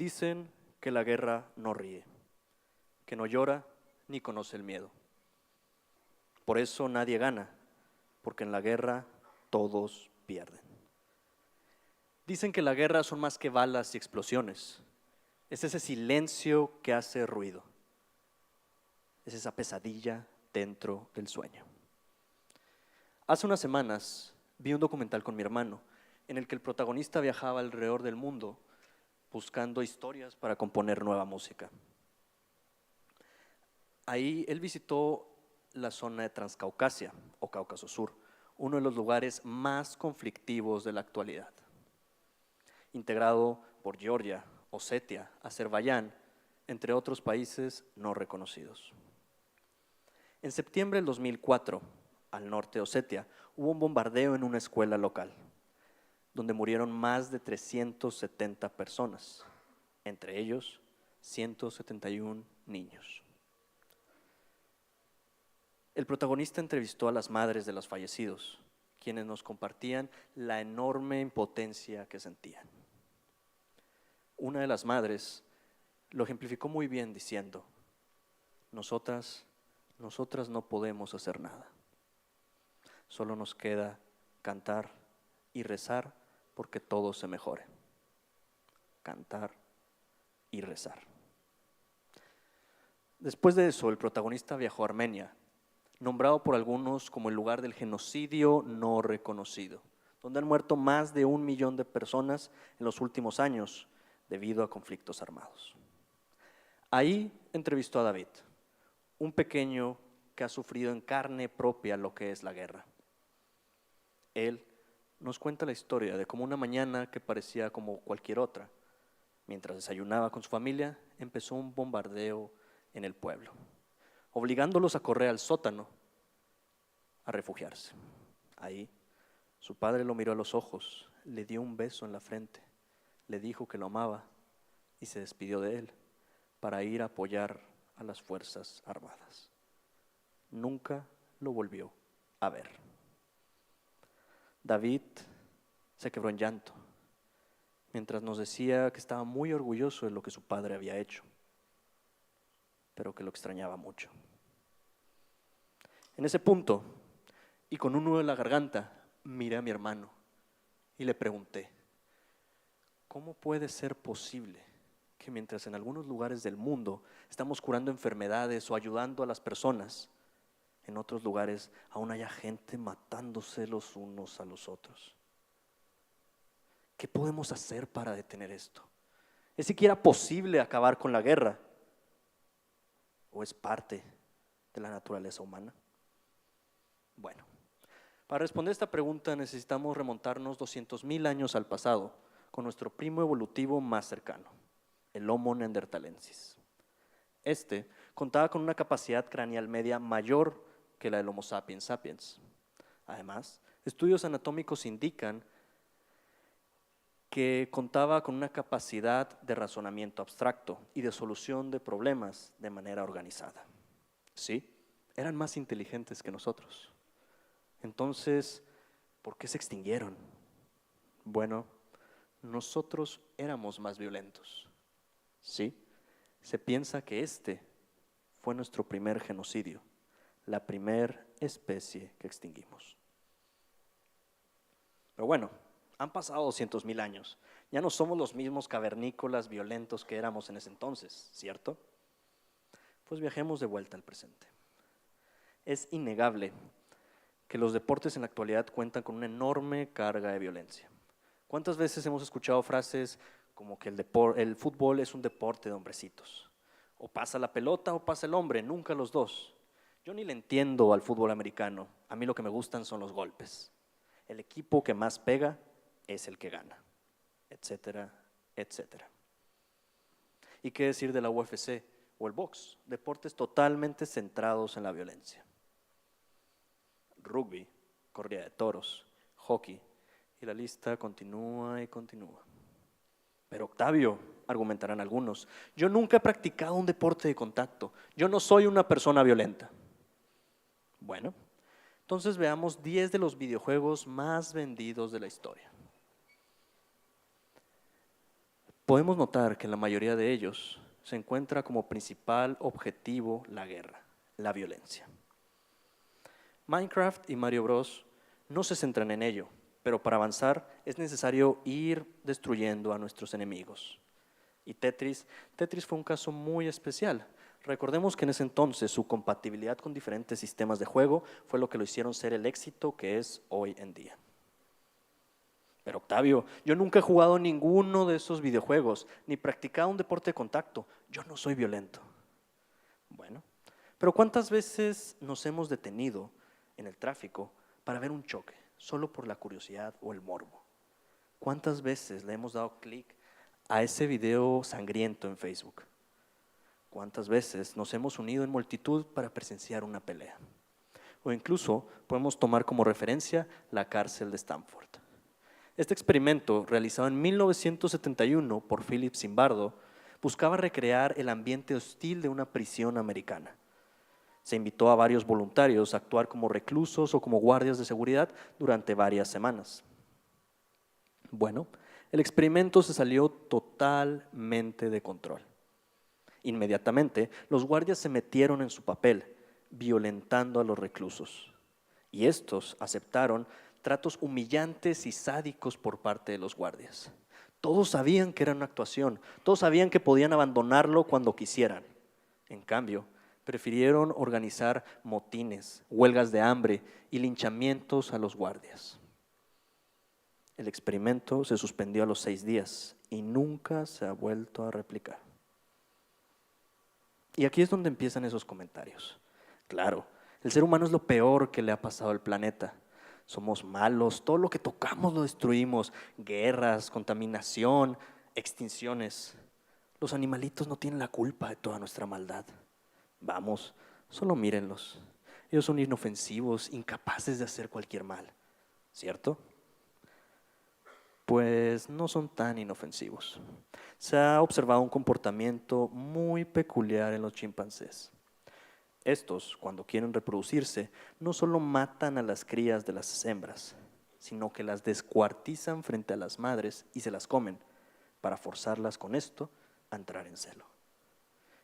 Dicen que la guerra no ríe, que no llora ni conoce el miedo. Por eso nadie gana, porque en la guerra todos pierden. Dicen que la guerra son más que balas y explosiones. Es ese silencio que hace ruido. Es esa pesadilla dentro del sueño. Hace unas semanas vi un documental con mi hermano en el que el protagonista viajaba alrededor del mundo buscando historias para componer nueva música. Ahí él visitó la zona de Transcaucasia o Cáucaso Sur, uno de los lugares más conflictivos de la actualidad, integrado por Georgia, Osetia, Azerbaiyán, entre otros países no reconocidos. En septiembre del 2004, al norte de Osetia, hubo un bombardeo en una escuela local, donde murieron más de 370 personas, entre ellos 171 niños. El protagonista entrevistó a las madres de los fallecidos, quienes nos compartían la enorme impotencia que sentían. Una de las madres lo ejemplificó muy bien diciendo: nosotras no podemos hacer nada. Solo nos queda cantar y rezar porque todo se mejore. Cantar y rezar. Después de eso, el protagonista viajó a Armenia, nombrado por algunos como el lugar del genocidio no reconocido, donde han muerto más de 1 millón de personas en los últimos años debido a conflictos armados. Ahí entrevistó a David, un pequeño que ha sufrido en carne propia lo que es la guerra. Él nos cuenta la historia de cómo una mañana que parecía como cualquier otra, mientras desayunaba con su familia, empezó un bombardeo en el pueblo, obligándolos a correr al sótano a refugiarse. Ahí, su padre lo miró a los ojos, le dio un beso en la frente, le dijo que lo amaba y se despidió de él para ir a apoyar a las Fuerzas Armadas. Nunca lo volvió a ver. David se quebró en llanto, mientras nos decía que estaba muy orgulloso de lo que su padre había hecho, pero que lo extrañaba mucho. En ese punto, y con un nudo en la garganta, miré a mi hermano y le pregunté: ¿cómo puede ser posible que mientras en algunos lugares del mundo estamos curando enfermedades o ayudando a las personas, en otros lugares aún haya gente matándose los unos a los otros? ¿Qué podemos hacer para detener esto? ¿Es siquiera posible acabar con la guerra? ¿O es parte de la naturaleza humana? Bueno, para responder esta pregunta necesitamos remontarnos 200.000 años al pasado con nuestro primo evolutivo más cercano, el Homo neanderthalensis. Este contaba con una capacidad craneal media mayor que la del Homo sapiens sapiens. Además, estudios anatómicos indican que contaba con una capacidad de razonamiento abstracto y de solución de problemas de manera organizada. Sí, eran más inteligentes que nosotros. Entonces, ¿por qué se extinguieron? Bueno, nosotros éramos más violentos. Sí, se piensa que este fue nuestro primer genocidio, la primer especie que extinguimos. Pero bueno, han pasado 200.000 años. Ya no somos los mismos cavernícolas violentos que éramos en ese entonces, ¿cierto? Pues viajemos de vuelta al presente. Es innegable que los deportes en la actualidad cuentan con una enorme carga de violencia. ¿Cuántas veces hemos escuchado frases como que el fútbol es un deporte de hombrecitos? O pasa la pelota o pasa el hombre, nunca los dos. Yo ni le entiendo al fútbol americano, a mí lo que me gustan son los golpes. El equipo que más pega es el que gana, etcétera, etcétera. ¿Y qué decir de la UFC o el box? Deportes totalmente centrados en la violencia. Rugby, corrida de toros, hockey, y la lista continúa y continúa. Pero Octavio, argumentarán algunos, yo nunca he practicado un deporte de contacto, yo no soy una persona violenta. Bueno, entonces veamos 10 de los videojuegos más vendidos de la historia. podemos notar que en la mayoría de ellos se encuentra como principal objetivo la guerra, la violencia. Minecraft y Mario Bros. No se centran en ello, pero para avanzar es necesario ir destruyendo a nuestros enemigos. Y Tetris fue un caso muy especial. Recordemos que en ese entonces su compatibilidad con diferentes sistemas de juego fue lo que lo hicieron ser el éxito que es hoy en día. Pero Octavio, yo nunca he jugado ninguno de esos videojuegos, ni practicado un deporte de contacto. Yo no soy violento. Bueno, pero ¿cuántas veces nos hemos detenido en el tráfico para ver un choque, solo por la curiosidad o el morbo? ¿Cuántas veces le hemos dado clic a ese video sangriento en Facebook? ¿Cuántas veces nos hemos unido en multitud para presenciar una pelea? O incluso podemos tomar como referencia la cárcel de Stanford. Este experimento, realizado en 1971 por Philip Zimbardo, buscaba recrear el ambiente hostil de una prisión americana. Se invitó a varios voluntarios a actuar como reclusos o como guardias de seguridad durante varias semanas. Bueno, el experimento se salió totalmente de control. Inmediatamente, los guardias se metieron en su papel, violentando a los reclusos. Y estos aceptaron tratos humillantes y sádicos por parte de los guardias. Todos sabían que era una actuación, todos sabían que podían abandonarlo cuando quisieran. En cambio, prefirieron organizar motines, huelgas de hambre y linchamientos a los guardias. El experimento se suspendió a los 6 días y nunca se ha vuelto a replicar. Y aquí es donde empiezan esos comentarios. Claro, el ser humano es lo peor que le ha pasado al planeta. Somos malos, todo lo que tocamos lo destruimos. Guerras, contaminación, extinciones. Los animalitos no tienen la culpa de toda nuestra maldad. Vamos, solo mírenlos. Ellos son inofensivos, incapaces de hacer cualquier mal, ¿cierto? Pues no son tan inofensivos. Se ha observado un comportamiento muy peculiar en los chimpancés. Estos, cuando quieren reproducirse, no solo matan a las crías de las hembras, sino que las descuartizan frente a las madres y se las comen, para forzarlas con esto a entrar en celo.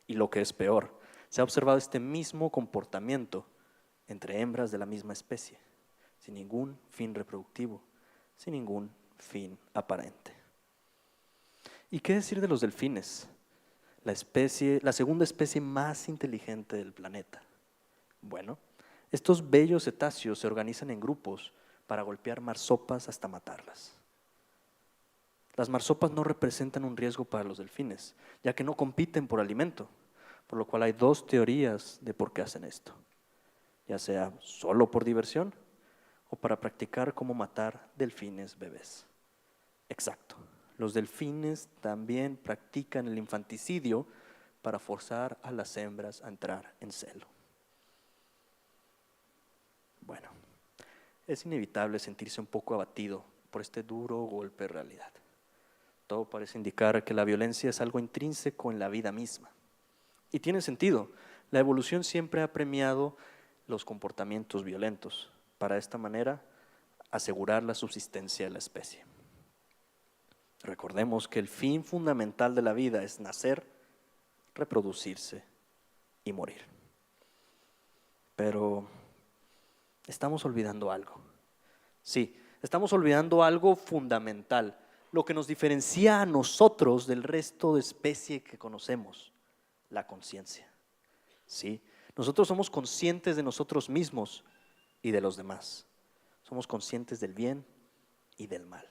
Y lo que es peor, se ha observado este mismo comportamiento entre hembras de la misma especie, sin ningún fin reproductivo, sin ningún fin aparente. ¿Y qué decir de los delfines? La segunda especie más inteligente del planeta. Bueno, estos bellos cetáceos se organizan en grupos para golpear marsopas hasta matarlas. Las marsopas no representan un riesgo para los delfines, ya que no compiten por alimento, por lo cual hay 2 teorías de por qué hacen esto, ya sea solo por diversión o para practicar cómo matar delfines bebés. Exacto. Los delfines también practican el infanticidio para forzar a las hembras a entrar en celo. Bueno, es inevitable sentirse un poco abatido por este duro golpe de realidad. Todo parece indicar que la violencia es algo intrínseco en la vida misma. Y tiene sentido. La evolución siempre ha premiado los comportamientos violentos para de esta manera asegurar la subsistencia de la especie. Recordemos que el fin fundamental de la vida es nacer, reproducirse y morir. Pero estamos olvidando algo. Sí, estamos olvidando algo fundamental, lo que nos diferencia a nosotros del resto de especie que conocemos, la conciencia. Sí, nosotros somos conscientes de nosotros mismos y de los demás. Somos conscientes del bien y del mal.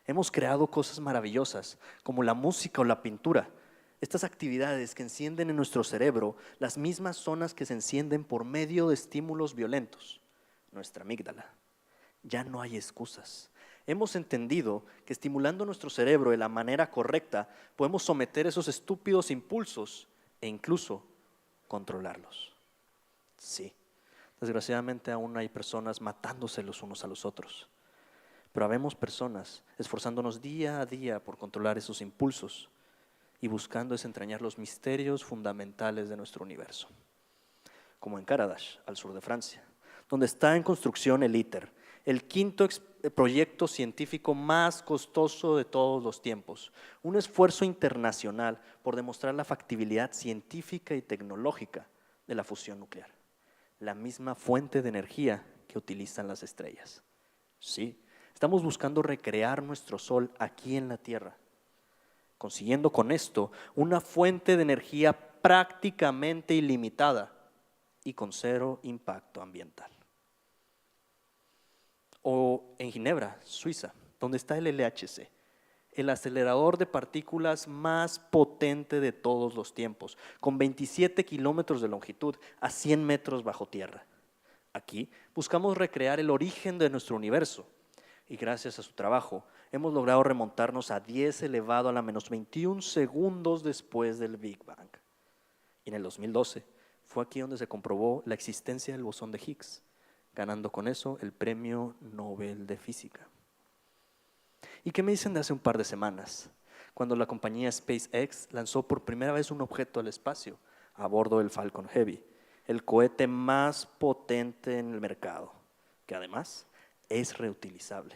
Hemos creado cosas maravillosas, como la música o la pintura. Estas actividades que encienden en nuestro cerebro las mismas zonas que se encienden por medio de estímulos violentos, nuestra amígdala. Ya no hay excusas. Hemos entendido que estimulando nuestro cerebro de la manera correcta podemos someter esos estúpidos impulsos e incluso controlarlos. Sí, desgraciadamente aún hay personas matándose los unos a los otros. Pero habemos personas esforzándonos día a día por controlar esos impulsos y buscando desentrañar los misterios fundamentales de nuestro universo. Como en Caradage, al sur de Francia, donde está en construcción el ITER, el quinto proyecto científico más costoso de todos los tiempos, un esfuerzo internacional por demostrar la factibilidad científica y tecnológica de la fusión nuclear, la misma fuente de energía que utilizan las estrellas. Sí, estamos buscando recrear nuestro Sol aquí en la Tierra, consiguiendo con esto una fuente de energía prácticamente ilimitada y con cero impacto ambiental. O en Ginebra, Suiza, donde está el LHC, el acelerador de partículas más potente de todos los tiempos, con 27 kilómetros de longitud a 100 metros bajo tierra. Aquí buscamos recrear el origen de nuestro universo y gracias a su trabajo hemos logrado remontarnos a 10 elevado a la menos 21 segundos después del Big Bang. Y en el 2012 fue aquí donde se comprobó la existencia del bosón de Higgs, ganando con eso el Premio Nobel de Física. ¿Y qué me dicen de hace un par de semanas, cuando la compañía SpaceX lanzó por primera vez un objeto al espacio a bordo del Falcon Heavy, el cohete más potente en el mercado, que además es reutilizable?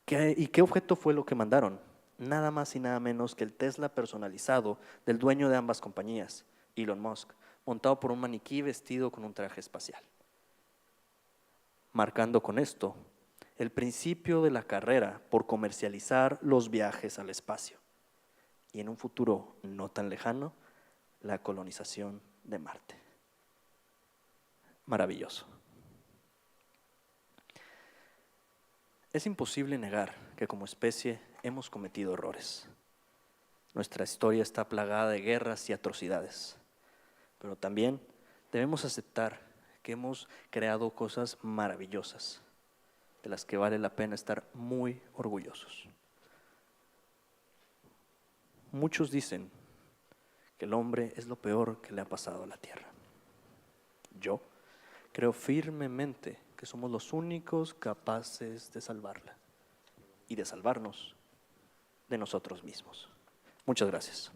¿Y qué objeto fue lo que mandaron? Nada más y nada menos que el Tesla personalizado del dueño de ambas compañías, Elon Musk, montado por un maniquí vestido con un traje espacial, marcando con esto el principio de la carrera por comercializar los viajes al espacio y en un futuro no tan lejano, la colonización de Marte. Maravilloso. Es imposible negar que como especie hemos cometido errores. Nuestra historia está plagada de guerras y atrocidades, pero también debemos aceptar que hemos creado cosas maravillosas, de las que vale la pena estar muy orgullosos. Muchos dicen que el hombre es lo peor que le ha pasado a la tierra. Yo creo firmemente que somos los únicos capaces de salvarla y de salvarnos de nosotros mismos. Muchas gracias.